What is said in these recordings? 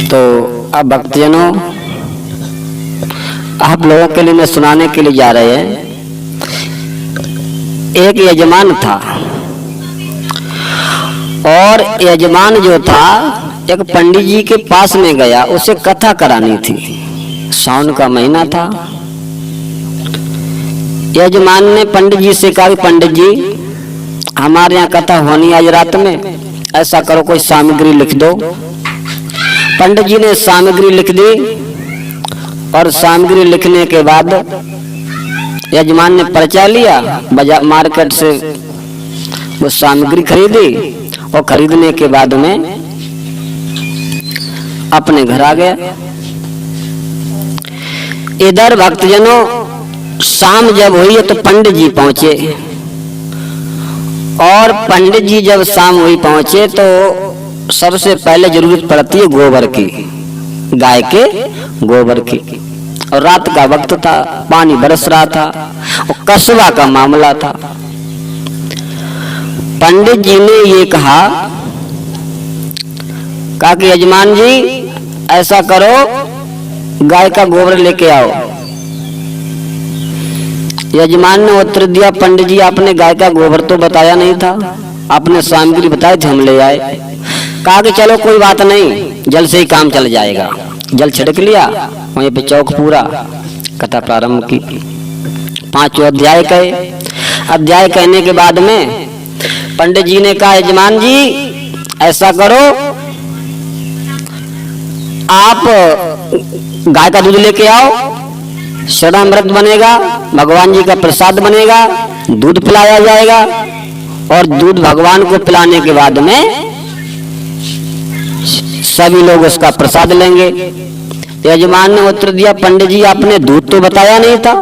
तो अब भक्तजनों, आप लोगों के लिए मैं सुनाने के लिए जा रहे हैं। एक यजमान था और यजमान जो था एक पंडित जी के पास में गया, उसे कथा करानी थी। सावन का महीना था। यजमान ने पंडित जी से कहा, पंडित जी हमारे यहाँ कथा होनी आज रात में, ऐसा करो कोई सामग्री लिख दो। पंडित जी ने सामग्री लिख दी और सामग्री लिखने के बाद यजमान ने पर्चा लिया, बाजार मार्केट से वो सामग्री खरीदी और खरीदने के बाद में अपने घर आ गया। इधर भक्तजनों शाम जब हुई है तो पंडित जी पहुंचे, और पंडित जी जब शाम हुई पहुंचे तो सबसे पहले जरूरत पड़ती है गोबर की, गाय के गोबर की। और रात का वक्त था, पानी बरस रहा था और कस्बा का मामला था। पंडित जी ने ये कहा कि यजमान जी ऐसा करो, गाय का गोबर लेके आओ। यजमान ने उत्तर दिया, पंडित जी आपने गाय का गोबर तो बताया नहीं था, आपने सामग्री बताई थी, हम ले आए। कहा कि चलो कोई बात नहीं, जल से ही काम चल जाएगा। जल छिड़क लिया, वहीं पे चौक पूरा, कथा प्रारंभ की। 5 अध्याय कहे। अध्याय कहने के बाद में पंडित जी ने कहा, यजमान जी ऐसा करो, आप गाय का दूध लेके आओ, शरणामृत बनेगा, भगवान जी का प्रसाद बनेगा, दूध पिलाया जाएगा और दूध भगवान को पिलाने के बाद में सभी लोग उसका प्रसाद लेंगे। यजमान ने उत्तर दिया, पंडित जी आपने दूध तो बताया नहीं था।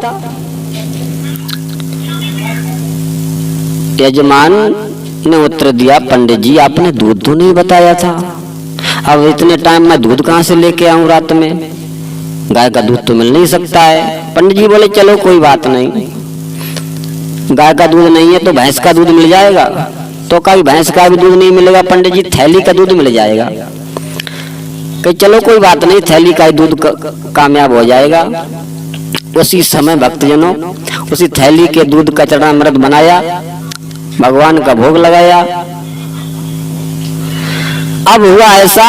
यजमान ने उत्तर दिया, पंडित जी आपने दूध तो नहीं बताया था, अब इतने टाइम में दूध कहाँ से लेके आऊं रात में, गाय का दूध तो मिल नहीं सकता है। पंडित जी बोले चलो कोई बात नहीं, गाय का दूध नहीं है तो भैंस का दूध मिल जाएगा। तो कभी भैंस का भी दूध नहीं मिलेगा पंडित जी, थैली का दूध मिल जाएगा। कि चलो कोई बात नहीं, थैली का दूध कामयाब हो जाएगा। उसी समय भक्तजनों उसी थैली के दूध का चरणामृत बनाया, भगवान का भोग लगाया। अब हुआ ऐसा,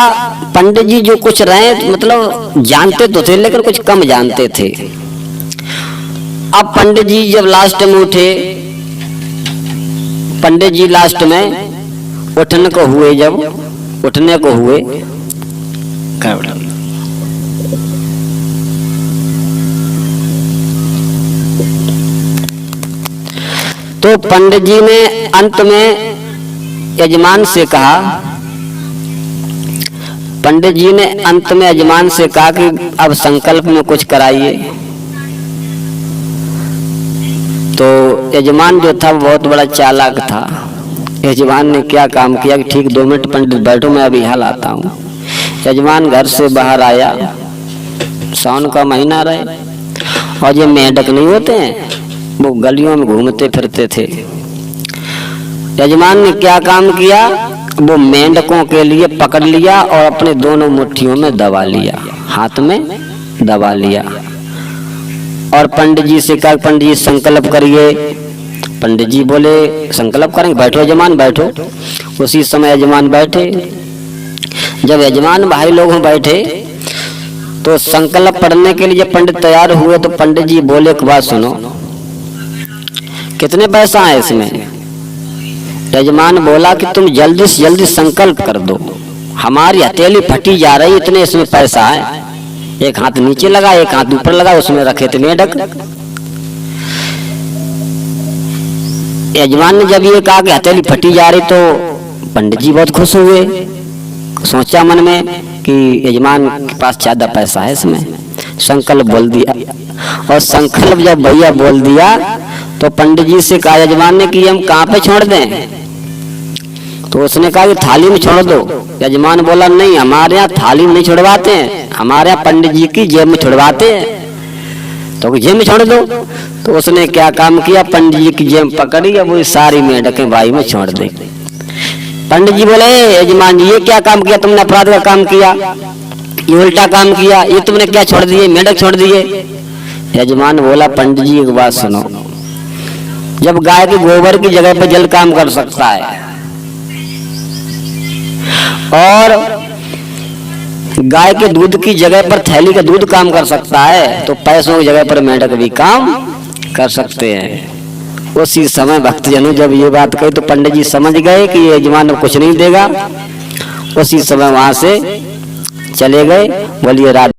पंडित जी जो कुछ रहे मतलब जानते तो थे लेकिन कुछ कम जानते थे। अब पंडित जी जब लास्ट में उठे, पंडित जी लास्ट में उठने को हुए, जब उठने को हुए तो पंडित जी ने अंत में यजमान से कहा, पंडित जी ने अंत में यजमान से कहा कि अब संकल्प में कुछ कराइए। तो यजमान जो था बहुत बड़ा चालाक था। यजमान ने क्या काम किया कि ठीक 2 मिनट पंडित बैठो, मैं अभी हाल आता हूँ। यजमान घर से बाहर आया, सावन का महीना रहे, और ये मेंढक नहीं होते हैं, वो गलियों में घूमते फिरते थे। यजमान ने क्या काम किया, वो मेंढकों के लिए पकड़ लिया और अपने दोनों मुट्ठियों में दबा लिया, हाथ में दबा लिया। और पंडित जी से कहा, पंडित जी संकल्प करिए। पंडित जी बोले संकल्प करेंगे, बैठो यजमान बैठो। उसी समय यजमान बैठे। जब यजमान भाई लोग बैठे तो संकल्प पढ़ने के लिए जब पंडित तैयार हुए तो पंडित जी बोले, एक बात सुनो, कितने पैसा है इसमें? यजमान बोला कि तुम जल्दी से जल्दी संकल्प कर दो, हमारी हथेली फटी जा रही, इतने इसमें पैसा है। एक हाथ नीचे लगा, एक हाथ ऊपर लगा, उसमें रखे थे मेंढक। यजमान ने जब ये कहा कि हथेली फटी जा रही तो पंडित जी बहुत खुश हुए। सोचा मन में कि यजमान के पास ज्यादा पैसा है, इसमें संकल्प बोल दिया। और संकल्प जब भैया बोल दिया तो पंडित जी से कहा यजमान ने कि हम कहाँ पे छोड़ दें? तो उसने कहा कि थाली में छोड़ दो। यजमान बोला नहीं, हमारे यहाँ थाली में नहीं छोड़वाते हैं, हमारे यहाँ पंडित जी की जेब में छोड़वाते हैं, तो जेब में छोड़ दो। तो उसने क्या काम किया, पंडित जी की जेब पकड़ी, वो सारी मेंढकें भाई में छोड़ दी। पंडित जी बोले यजमान जी ये क्या काम किया तुमने, अपराध का काम किया। ये उल्टा काम किया, ये तुमने क्या छोड़ दिए, मेंढक छोड़ दिए। यजमान बोला पंडित जी एक बात सुनो, जब गाय के गोबर की जगह पर जल काम कर सकता है और गाय के दूध की जगह पर थैली का दूध काम कर सकता है, तो पैसों की जगह पर मेंढक भी काम कर सकते हैं। उसी समय भक्तजनों जब ये बात कही तो पंडित जी समझ गए कि ये यजमान अब कुछ नहीं देगा। उसी समय वहां से चले गए। बोलिए राधे।